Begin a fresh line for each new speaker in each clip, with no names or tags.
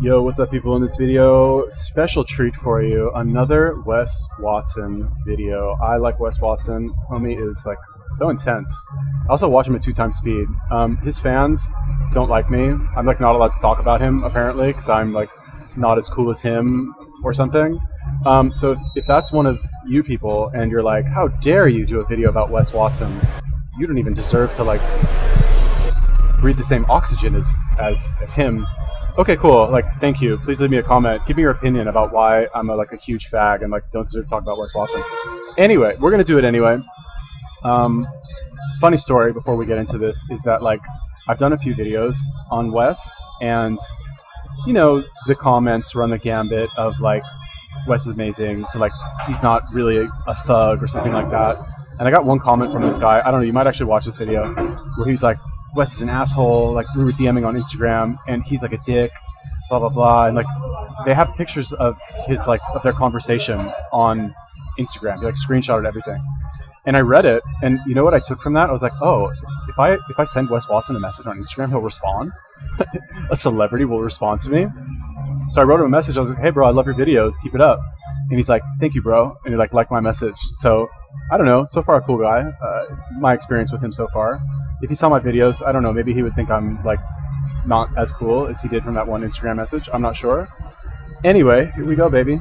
Yo, what's up, people? In this video, special treat for you, another Wes Watson video. I like Wes Watson. Homie is like so intense. I also watch him at 2x speed. His fans don't like me. I'm like not allowed to talk about him apparently because I'm like not as cool as him or something. So if that's one of you people and you're like, how dare you do a video about Wes Watson? You don't even deserve to like breathe the same oxygen as him. Okay, cool. Like, thank you. Please leave me a comment. Give me your opinion about why I'm like a huge fag and like don't deserve to talk about Wes Watson. Anyway, we're gonna do it anyway. Funny story before we get into this is that like I've done a few videos on Wes, and you know the comments run the gambit of like Wes is amazing to like he's not really a thug or something like that. And I got one comment from this guy. I don't know. You might actually watch this video where he's like, Wes is an asshole, like we were DMing on Instagram and he's like a dick, blah blah blah, and like they have pictures of his like of their conversation on Instagram. He like screenshotted everything. And I read it, and you know what I took from that? I was like, oh, if I send Wes Watson a message on Instagram, he'll respond. A celebrity will respond to me. So I wrote him a message. I was like, hey bro, I love your videos, keep it up. And he's like, thank you bro, and he like liked my message. So I don't know, so far a cool guy. My experience with him so far. If he saw my videos, I don't know, maybe he would think I'm like not as cool as he did from that one Instagram message. I'm not sure. Anyway, here we go, baby.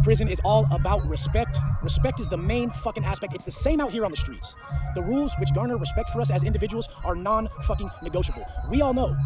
Prison is all about respect. Respect is the main fucking aspect. It's the same out here on the streets. The rules which garner respect for us as individuals are non-fucking negotiable. We all know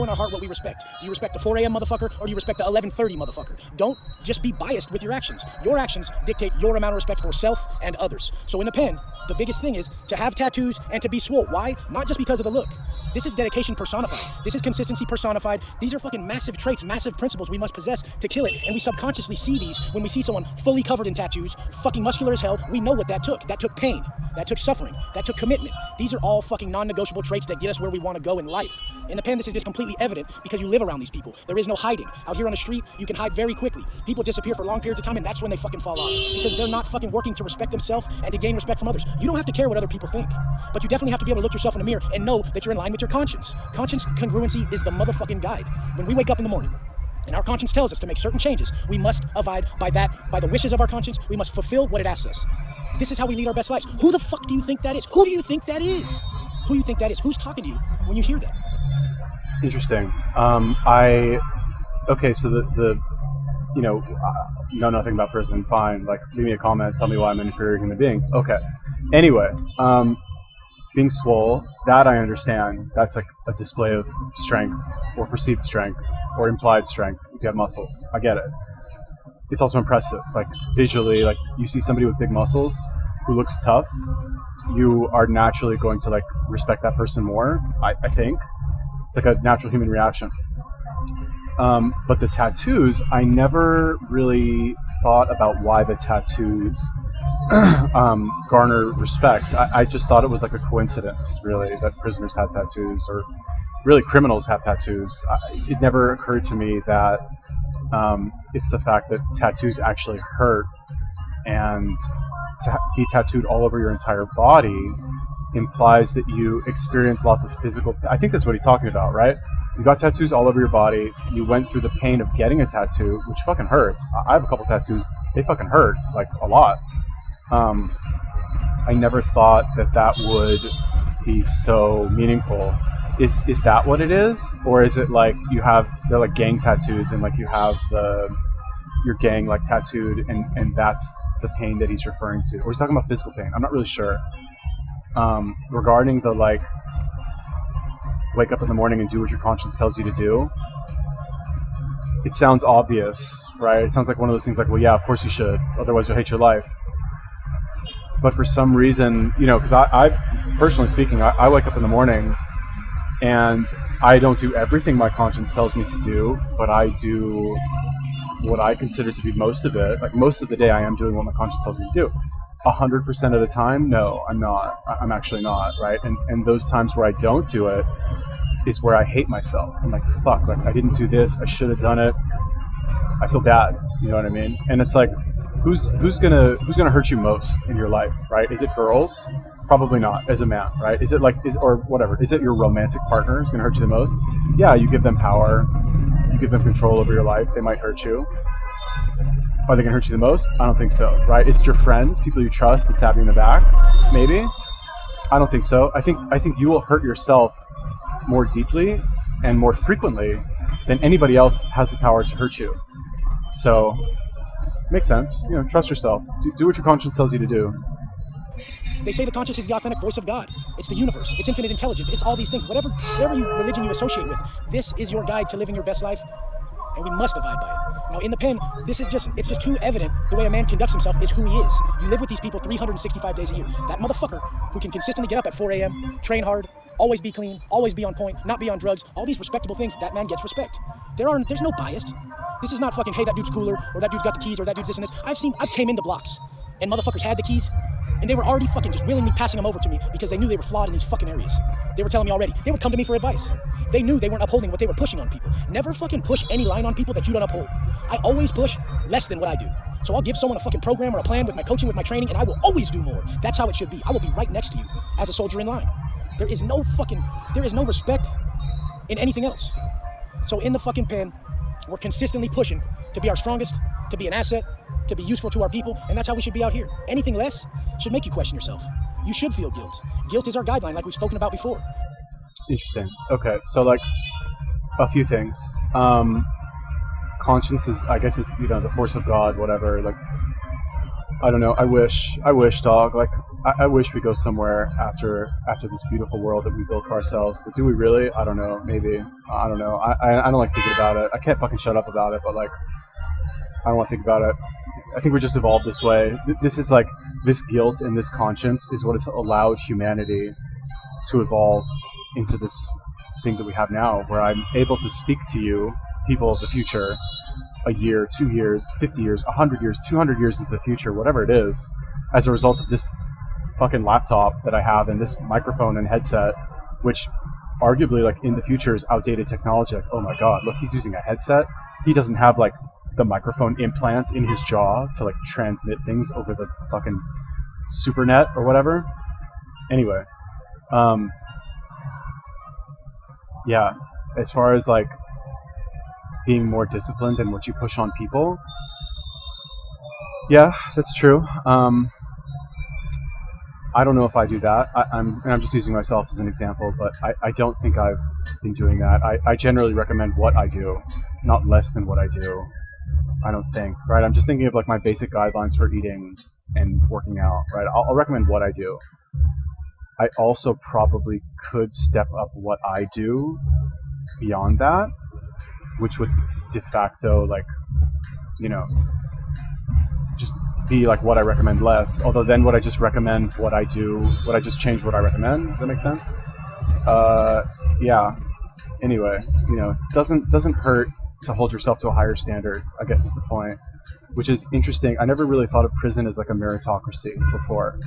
in our heart what we respect. Do you respect the 4 a.m. motherfucker, or do you respect the 11:30 motherfucker? Don't just be biased with your actions. Your actions dictate your amount of respect for self and others. So in the pen, the biggest thing is to have tattoos and to be swole. Why? Not just because of the look. This is dedication personified. This is consistency personified. These are fucking massive traits, massive principles we must possess to kill it. And we subconsciously see these when we see someone fully covered in tattoos, fucking muscular as hell. We know what that took. That took pain. That took suffering. That took commitment. These are all fucking non-negotiable traits that get us where we want to go in life. In the pen, this is just completely evident because you live around these people. There is no hiding. Out here on the street, you can hide very quickly. People disappear for long periods of time, and that's when they fucking fall off. Because they're not fucking working to respect themselves and to gain respect from others. You don't have to care what other people think, but you definitely have to be able to look yourself in the mirror and know that you're in line with your conscience. Conscience congruency is the motherfucking guide. When we wake up in the morning, and our conscience tells us to make certain changes, we must abide by that, by the wishes of our conscience. We must fulfill what it asks us. This is how we lead our best lives. Who the fuck do you think that is? Who do you think that is? Who do you think that is? Who's talking to you when you hear that?
Interesting. Okay, so the you know nothing about prison. Fine, like leave me a comment, tell me why I'm an inferior human being. Okay. Anyway, being swole, that I understand. That's like a display of strength or perceived strength or implied strength if you have muscles. I get it. It's also impressive. Like visually, like you see somebody with big muscles who looks tough, you are naturally going to like respect that person more, I think. It's like a natural human reaction. But the tattoos, I never really thought about why the tattoos garner respect. I just thought it was like a coincidence, really, that prisoners had tattoos, or really criminals have tattoos. It never occurred to me that it's the fact that tattoos actually hurt, and to be tattooed all over your entire body implies that you experience lots of physical. I think that's what he's talking about, right? You got tattoos all over your body. You went through the pain of getting a tattoo, which fucking hurts. I have a couple tattoos. They fucking hurt, like a lot. I never thought that would be so meaningful. Is that what it is? Or is it like they're like gang tattoos and like you have your gang like tattooed and that's the pain that he's referring to? Or he's talking about physical pain. I'm not really sure. Regarding the like wake up in the morning and do what your conscience tells you to do, it sounds obvious, right? It sounds like one of those things like, well, yeah, of course you should, otherwise you'll hate your life. But for some reason, because I personally speaking, I wake up in the morning and I don't do everything my conscience tells me to do, but I do what I consider to be most of it. Like most of the day I am doing what my conscience tells me to do. 100% of the time, no, I'm not. I'm actually not, right? And those times where I don't do it is where I hate myself. I'm like, fuck, like I didn't do this, I should have done it. I feel bad, you know what I mean? And it's like, who's gonna hurt you most in your life, right? Is it girls? Probably not, as a man, right? Is it like, or whatever, is it your romantic partner who's going to hurt you the most? Yeah, you give them power, you give them control over your life, they might hurt you. Are they going to hurt you the most? I don't think so, right? Is it your friends, people you trust that stab you in the back? Maybe. I don't think so. I think you will hurt yourself more deeply and more frequently than anybody else has the power to hurt you. So, makes sense. You know, trust yourself. Do what your conscience tells you to do.
They say the conscience is the authentic voice of God. It's the universe. It's infinite intelligence. It's all these things. Whatever religion you associate with, this is your guide to living your best life, and we must abide by it. Now, in the pen, it's just too evident the way a man conducts himself is who he is. You live with these people 365 days a year. That motherfucker who can consistently get up at 4 a.m., train hard, always be clean, always be on point, not be on drugs, all these respectable things, that man gets respect. There's no bias. This is not fucking, hey, that dude's cooler, or that dude's got the keys, or that dude's this and this. I've came into blocks, and motherfuckers had the keys, and they were already fucking just willingly passing them over to me because they knew they were flawed in these fucking areas. They were telling me already. They would come to me for advice. They knew they weren't upholding what they were pushing on people. Never fucking push any line on people that you don't uphold. I always push less than what I do. So I'll give someone a fucking program or a plan with my coaching, with my training, and I will always do more. That's how it should be. I will be right next to you as a soldier in line. There is no respect in anything else. So in the fucking pen, we're consistently pushing to be our strongest, to be an asset, to be useful to our people, and that's how we should be out here. Anything less should make you question yourself. You should feel guilt. Guilt is our guideline, like we've spoken about before.
Interesting. Okay, so like a few things. Conscience is, I guess, it's, you know, the force of God, whatever. Like, I don't know. I wish, dog. Like, I wish we go somewhere after this beautiful world that we built for ourselves. But do we really? I don't know. Maybe. I don't know. I don't like thinking about it. I can't fucking shut up about it. But like, I don't want to think about it. I think we just evolved this way. This is like, this guilt and this conscience is what has allowed humanity to evolve into this thing that we have now, where I'm able to speak to you, people of the future, a year, 2 years, 50 years, 100 years, 200 years into the future, whatever it is, as a result of this fucking laptop that I have and this microphone and headset, which arguably, like, in the future is outdated technology. Like, oh my god, look, he's using a headset. He doesn't have, like, the microphone implants in his jaw to, like, transmit things over the fucking supernet or whatever. Anyway, yeah, as far as, like, being more disciplined in what you push on people, yeah, that's true. I don't know if I do that. I'm just using myself as an example, but I don't think I've been doing that. I generally recommend what I do, not less than what I do. I don't think, right? I'm just thinking of, like, my basic guidelines for eating and working out, right? I'll recommend what I do. I also probably could step up what I do beyond that, which would de facto, like, you know, just be like what I recommend less. Although then would I just recommend what I do? Would I just change what I recommend? Does that make sense? Yeah. Anyway, you know, doesn't hurt to hold yourself to a higher standard, I guess is the point. Which is interesting. I never really thought of prison as like a meritocracy before,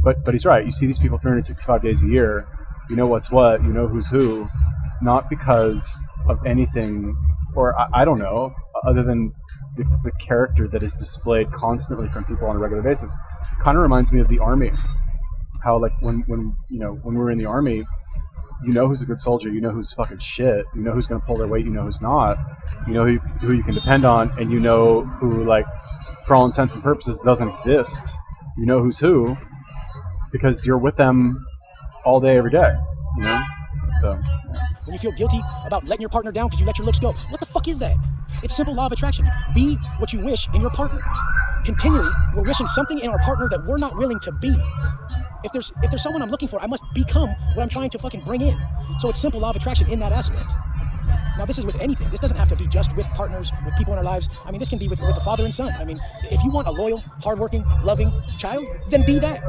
but he's right. You see these people 365 days a year. You know what's what. You know who's who. Not because of anything, or I don't know, other than the character that is displayed constantly from people on a regular basis. It kind of reminds me of the army. How, like, when we were in the army, you know who's a good soldier, you know who's fucking shit, you know who's going to pull their weight, you know who's not, you know who you can depend on, and you know who, like, for all intents and purposes doesn't exist. You know who's who because you're with them all day, every day, you know? So
when you feel guilty about letting your partner down because you let your looks go, what the fuck is that? It's simple law of attraction. Be what you wish in your partner. Continually, we're wishing something in our partner that we're not willing to be. If there's someone I'm looking for, I must become what I'm trying to fucking bring in. So it's simple law of attraction in that aspect. Now, this is with anything. This doesn't have to be just with partners, with people in our lives. I mean, this can be with the father and son. I mean, if you want a loyal, hardworking, loving child, then be that.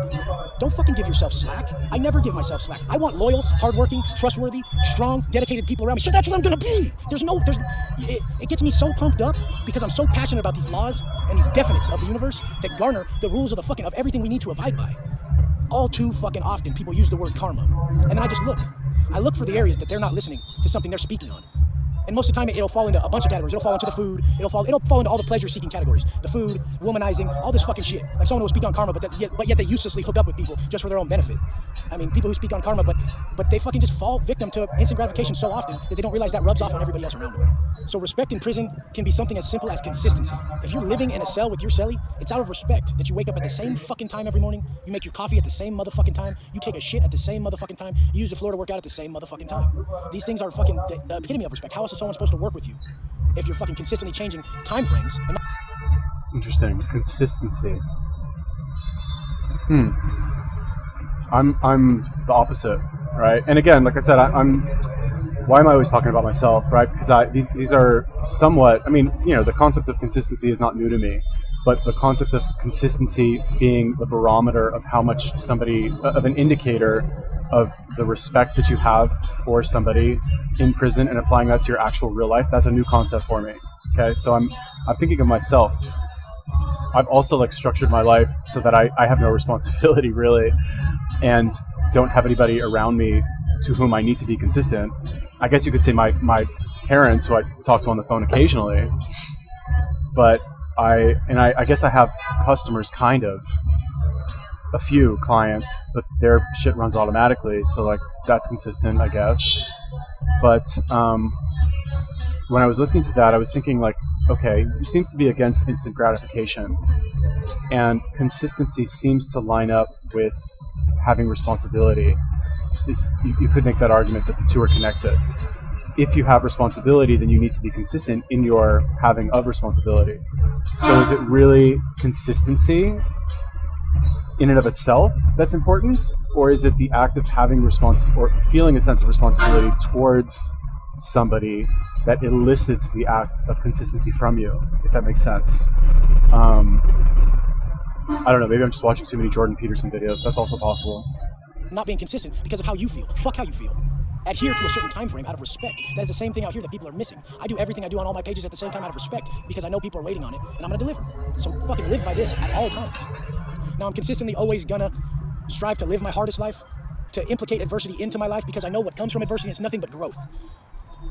Don't fucking give yourself slack. I never give myself slack. I want loyal, hardworking, trustworthy, strong, dedicated people around me. So that's what I'm gonna be. It gets me so pumped up because I'm so passionate about these laws and these definites of the universe that garner the rules of of everything we need to abide by. All too fucking often, people use the word karma. And then I just look. I look for the areas that they're not listening to something they're speaking on. And most of the time, it'll fall into a bunch of categories. It'll fall into the food. It'll fall into all the pleasure-seeking categories. The food, womanizing, all this fucking shit. Like someone who will speak on karma, but yet they uselessly hook up with people just for their own benefit. I mean, people who speak on karma, but they fucking just fall victim to instant gratification so often that they don't realize that rubs off on everybody else around them. So respect in prison can be something as simple as consistency. If you're living in a cell with your cellie, it's out of respect that you wake up at the same fucking time every morning, you make your coffee at the same motherfucking time, you take a shit at the same motherfucking time, you use the floor to work out at the same motherfucking time. These things are fucking the epitome of respect. How else is someone supposed to work with you if you're fucking consistently changing time frames?
Interesting. Consistency. I'm the opposite, right? And again, like I said, why am I always talking about myself, right? Because these are somewhat, I mean, you know, the concept of consistency is not new to me, but the concept of consistency being the barometer of how much of an indicator of the respect that you have for somebody in prison and applying that to your actual real life, that's a new concept for me. Okay, so I'm thinking of myself. I've also like structured my life so that I have no responsibility really, and don't have anybody around me to whom I need to be consistent. I guess you could say my parents, who I talk to on the phone occasionally, but I guess I have customers, kind of, a few clients, but their shit runs automatically, so like that's consistent, I guess. But when I was listening to that, I was thinking like, okay, he seems to be against instant gratification, and consistency seems to line up with having responsibility. You could make that argument that the two are connected. If you have responsibility, then you need to be consistent in your having of responsibility. So is it really consistency in and of itself that's important, or is it the act of having or feeling a sense of responsibility towards somebody that elicits the act of consistency from you, if that makes sense? I don't know, maybe I'm just watching too many Jordan Peterson videos. That's also possible.
Not being consistent because of how you feel. Fuck how you feel. Adhere to a certain time frame out of respect. That is the same thing out here that people are missing. I do everything I do on all my pages at the same time out of respect because I know people are waiting on it and I'm gonna deliver. So fucking live by this at all times. Now I'm consistently always gonna strive to live my hardest life, to implicate adversity into my life because I know what comes from adversity is nothing but growth.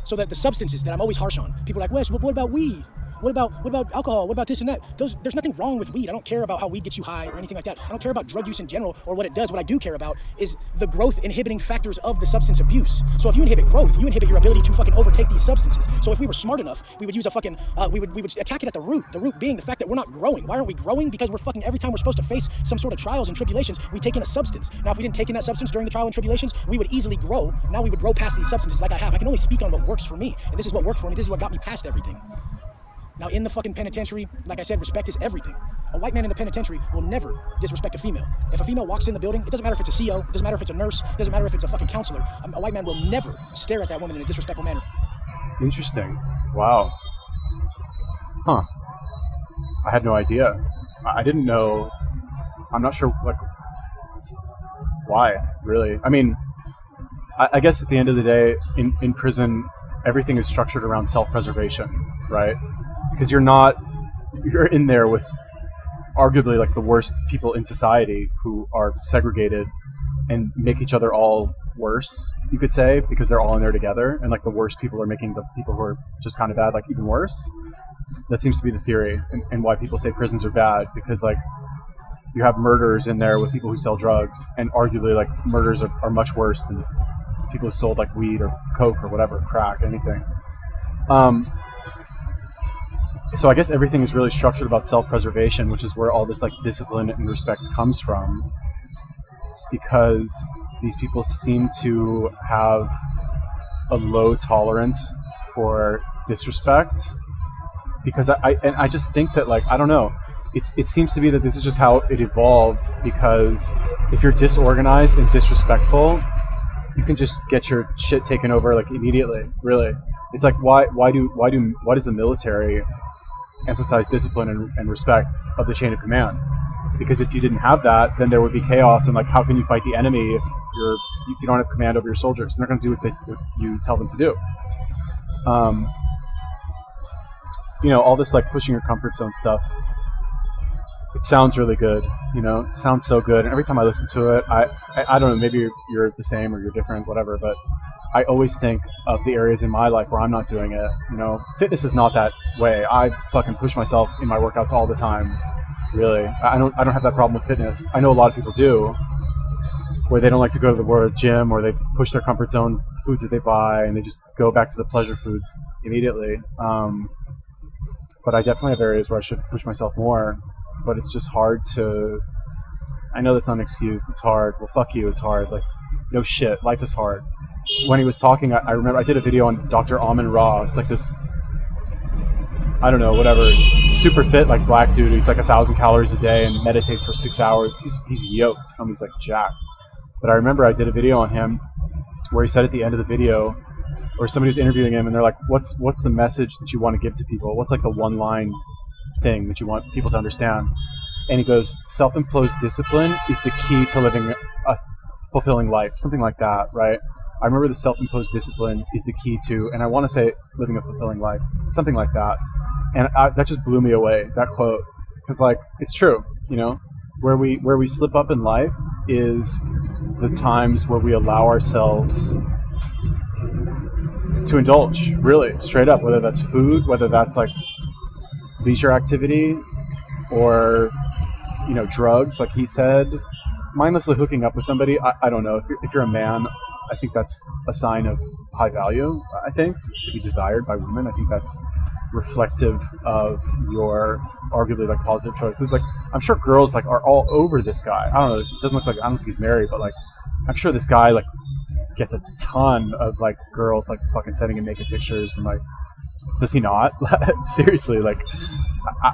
So that the substances that I'm always harsh on, people are like, Wes, what about weed? What about alcohol? What about this and that? There's nothing wrong with weed. I don't care about how weed gets you high or anything like that. I don't care about drug use in general or what it does. What I do care about is the growth inhibiting factors of the substance abuse. So if you inhibit growth, you inhibit your ability to fucking overtake these substances. So if we were smart enough, we would use a fucking, we would attack it at the root. The root being the fact that we're not growing. Why aren't we growing? Because we're fucking, every time we're supposed to face some sort of trials and tribulations, we take in a substance. Now if we didn't take in that substance during the trial and tribulations, we would easily grow. Now we would grow past these substances like I have. I can only speak on what works for me. And this is what worked for me. This is what got me past everything. Now, in the fucking penitentiary, like I said, respect is everything. A white man in the penitentiary will never disrespect a female. If a female walks in the building, it doesn't matter if it's a CO, it doesn't matter if it's a nurse, it doesn't matter if it's a fucking counselor. A white man will never stare at that woman in a disrespectful manner.
Interesting. Wow. Huh. I had no idea. I didn't know. I'm not sure, like, why, really. I mean, I guess at the end of the day, in prison, everything is structured around self-preservation, right? Because you're in there with arguably like the worst people in society who are segregated and make each other all worse, you could say, because they're all in there together, and like the worst people are making the people who are just kind of bad like even worse. That seems to be the theory, and why people say prisons are bad, because like you have murderers in there with people who sell drugs, and arguably like murders are much worse than people who sold like weed or coke or whatever, crack, anything. So I guess everything is really structured about self-preservation, which is where all this like discipline and respect comes from, because these people seem to have a low tolerance for disrespect. Because I just think that, like, I don't know, it seems to be that this is just how it evolved, because if you're disorganized and disrespectful, you can just get your shit taken over like immediately. Really, it's like why does the military emphasize discipline and respect of the chain of command? Because if you didn't have that, then there would be chaos, and like how can you fight the enemy if you don't have command over your soldiers? They're not going to do what you tell them to do. You know, all this like pushing your comfort zone stuff, it sounds really good, you know, it sounds so good, and every time I listen to it, I don't know, maybe you're the same or you're different, whatever, but I always think of the areas in my life where I'm not doing it. You know, fitness is not that way. I fucking push myself in my workouts all the time. Really, I don't have that problem with fitness. I know a lot of people do, where they don't like to go to the word gym, or they push their comfort zone foods that they buy, and they just go back to the pleasure foods immediately. But I definitely have areas where I should push myself more, but it's just hard to. I know that's not an excuse. It's hard. Well, fuck you. It's hard. Like, no shit. Life is hard. When he was talking, I remember I did a video on Dr. Amin Ra. It's like this, I don't know, whatever, super fit, like black dude. Eats like 1,000 calories a day and meditates for 6 hours. He's yoked. He's like jacked. But I remember I did a video on him where he said at the end of the video, or somebody was interviewing him, and they're like, "What's the message that you want to give to people? What's like the one line thing that you want people to understand?" And he goes, "Self-imposed discipline is the key to living a fulfilling life," something like that, right? I remember the self-imposed discipline is the key to, and I want to say living a fulfilling life, something like that. And that just blew me away, that quote, because like it's true, you know, where we slip up in life is the times where we allow ourselves to indulge, really, straight up, whether that's food, whether that's like leisure activity, or, you know, drugs, like he said, mindlessly hooking up with somebody. I don't know, if you're a man, I think that's a sign of high value, I think, to be desired by women. I think that's reflective of your arguably like positive choices. Like, I'm sure girls like are all over this guy. I don't know, it doesn't look like, I don't think he's married, but like I'm sure this guy like gets a ton of like girls like fucking sending him naked pictures, and like, does he not? Seriously, like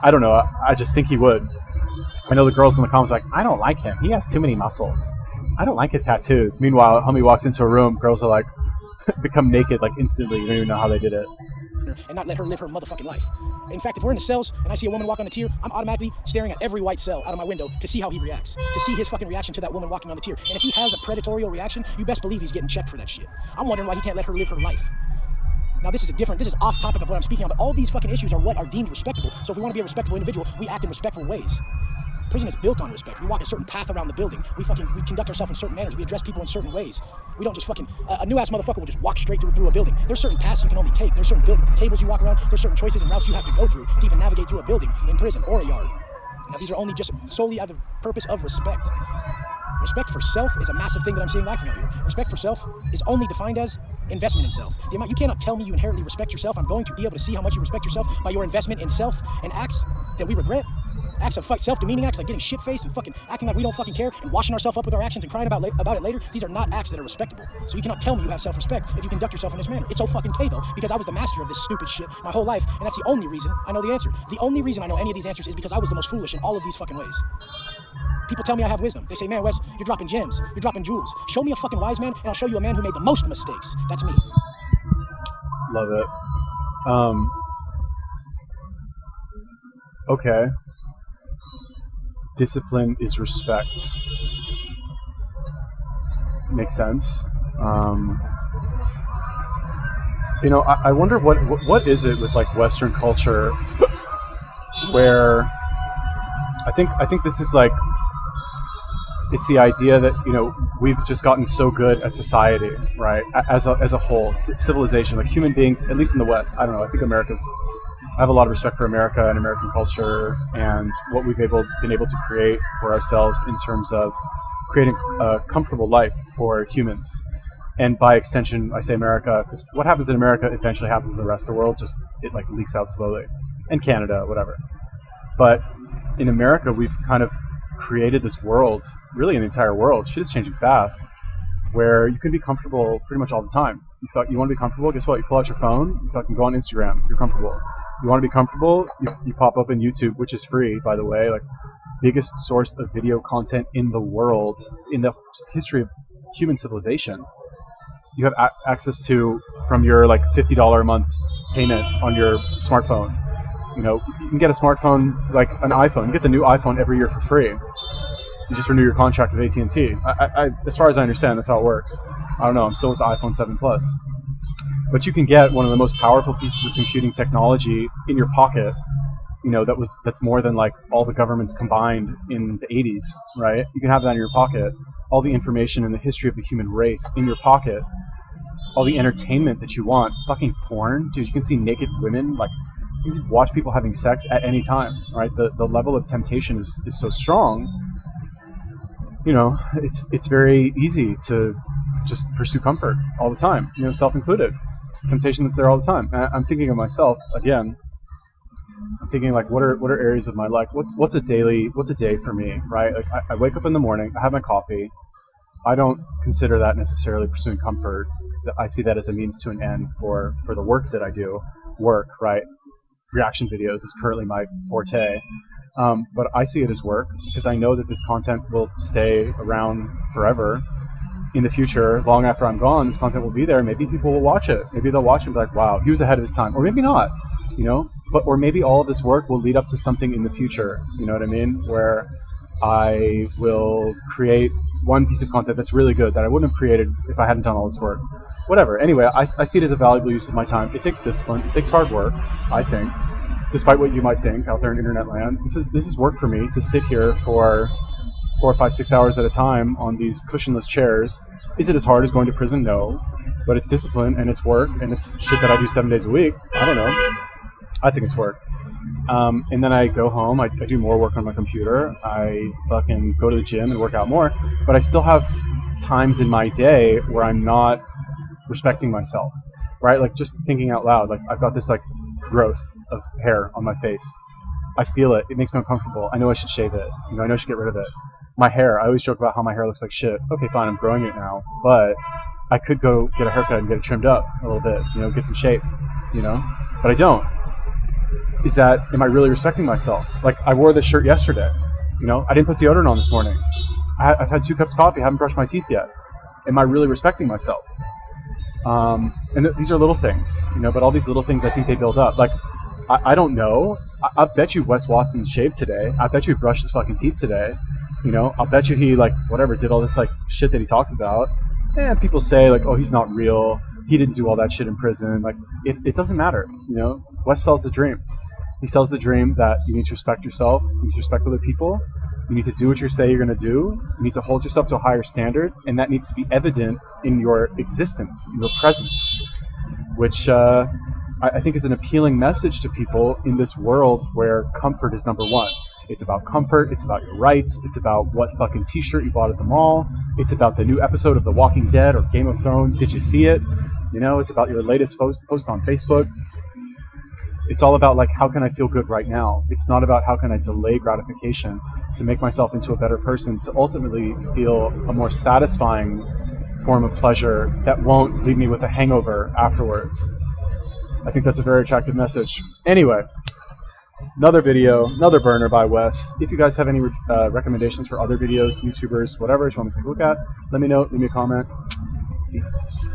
I don't know, I just think he would. I know the girls in the comments are like, "I don't like him, he has too many muscles. I don't like his tattoos." Meanwhile, homie walks into a room, girls are like become naked like instantly. You don't even know how they did it.
And not let her live her motherfucking life. In fact, if we're in the cells and I see a woman walk on a tier, I'm automatically staring at every white cell out of my window to see how he reacts, to see his fucking reaction to that woman walking on the tier. And if he has a predatory reaction, you best believe he's getting checked for that shit. I'm wondering why he can't let her live her life. Now, this is off topic of what I'm speaking on, but all these fucking issues are what are deemed respectable. So if we want to be a respectable individual, we act in respectful ways. Prison is built on respect. We walk a certain path around the building. We conduct ourselves in certain manners. We address people in certain ways. We don't just a new ass motherfucker will just walk straight through a building. There's certain paths you can only take. There's certain tables you walk around. There's certain choices and routes you have to go through to even navigate through a building, in prison, or a yard. Now, these are only just solely out of the purpose of respect. Respect for self is a massive thing that I'm seeing lacking out here. Respect for self is only defined as investment in self. You cannot tell me you inherently respect yourself. I'm going to be able to see how much you respect yourself by your investment in self and acts that we regret. Acts of self-demeaning acts like getting shit-faced and fucking acting like we don't fucking care and washing ourselves up with our actions and crying about it later. These are not acts that are respectable. So you cannot tell me you have self-respect if you conduct yourself in this manner. It's okay though, because I was the master of this stupid shit my whole life, and that's the only reason I know the answer. The only reason I know any of these answers is because I was the most foolish in all of these fucking ways. People tell me I have wisdom. They say, "Man, Wes, you're dropping gems. You're dropping jewels. Show me a fucking wise man, and I'll show you a man who made the most mistakes." That's me.
Love it. Okay. Discipline is respect. Makes sense. You know, I wonder what is it with like Western culture where I think this is like, it's the idea that, you know, we've just gotten so good at society, right? As a whole, civilization, like human beings, at least in the West. I don't know. I think I have a lot of respect for America and American culture and what we've been able to create for ourselves in terms of creating a comfortable life for humans. And by extension, I say America, because what happens in America eventually happens in the rest of the world, just it like leaks out slowly. And Canada, whatever. But in America, we've kind of created this world, really in the entire world, shit is changing fast, where you can be comfortable pretty much all the time. You want to be comfortable, guess what? You pull out your phone, you fucking go on Instagram, you're comfortable. You want to be comfortable, you pop up in YouTube, which is free, by the way, like biggest source of video content in the world, in the history of human civilization. You have access to from your like $50 a month payment on your smartphone. You know, you can get a smartphone, like an iPhone. You get the new iPhone every year for free. You just renew your contract with AT&T. As far as I understand, that's how it works. I don't know, I'm still with the iPhone 7 Plus. But you can get one of the most powerful pieces of computing technology in your pocket, you know, that's more than like all the governments combined in the 80s, right? You can have that in your pocket, all the information and the history of the human race in your pocket all the entertainment that you want. Fucking porn, dude. You can see naked women, like you can watch people having sex at any time, right? The level of temptation is so strong. You know, it's very easy to just pursue comfort all the time, you know, self included. It's a temptation that's there all the time. And I'm thinking of myself again. I'm thinking like, what are areas of my life? What's a day for me, right? Like I wake up in the morning, I have my coffee. I don't consider that necessarily pursuing comfort, because I see that as a means to an end for the work that I do. Work, right? Reaction videos is currently my forte. But I see it as work because I know that this content will stay around forever. In the future, long after I'm gone, this content will be there. Maybe people will watch it. Maybe they'll watch it and be like, wow, he was ahead of his time. Or maybe not, you know? Or maybe all of this work will lead up to something in the future, you know what I mean? Where I will create one piece of content that's really good that I wouldn't have created if I hadn't done all this work. Whatever. Anyway, I see it as a valuable use of my time. It takes discipline. It takes hard work, I think. Despite what you might think out there in internet land, this is work for me to sit here for 4, 5, 6 hours at a time on these cushionless chairs. Is it as hard as going to prison? No. But it's discipline and it's work and it's shit that I do 7 days a week. I don't know. I think it's work. And then I go home, I do more work on my computer, I fucking go to the gym and work out more, but I still have times in my day where I'm not respecting myself, right? Like just thinking out loud, like I've got this like growth of hair on my face. I feel it. It makes me uncomfortable. I know I should shave it. You know, I know I should get rid of it. My hair, I always joke about how my hair looks like shit. Okay, fine, I'm growing it now, but I could go get a haircut and get it trimmed up a little bit, you know, get some shape, you know, but I don't. Am I really respecting myself? Like, I wore this shirt yesterday, you know, I didn't put deodorant on this morning. I've had 2 cups of coffee, I haven't brushed my teeth yet. Am I really respecting myself? These are little things, you know, but all these little things, I think they build up. Like, I don't know. I bet you Wes Watson shaved today. I bet you he brushed his fucking teeth today. You know, I'll bet you he, like, whatever, did all this, like, shit that he talks about. And people say, like, oh, he's not real. He didn't do all that shit in prison. Like, it doesn't matter, you know? Wes sells the dream. He sells the dream that you need to respect yourself, you need to respect other people, you need to do what you say you're going to do, you need to hold yourself to a higher standard, and that needs to be evident in your existence, in your presence, which I think is an appealing message to people in this world where comfort is number one. It's about comfort, it's about your rights, it's about what fucking t-shirt you bought at the mall, it's about the new episode of The Walking Dead or Game of Thrones, did you see it? You know, it's about your latest post on Facebook. It's all about, like, how can I feel good right now? It's not about how can I delay gratification to make myself into a better person, to ultimately feel a more satisfying form of pleasure that won't leave me with a hangover afterwards. I think that's a very attractive message. Anyway, another video, another burner by Wes. If you guys have any recommendations for other videos, YouTubers, whatever you want me to take a look at, let me know, leave me a comment. Peace.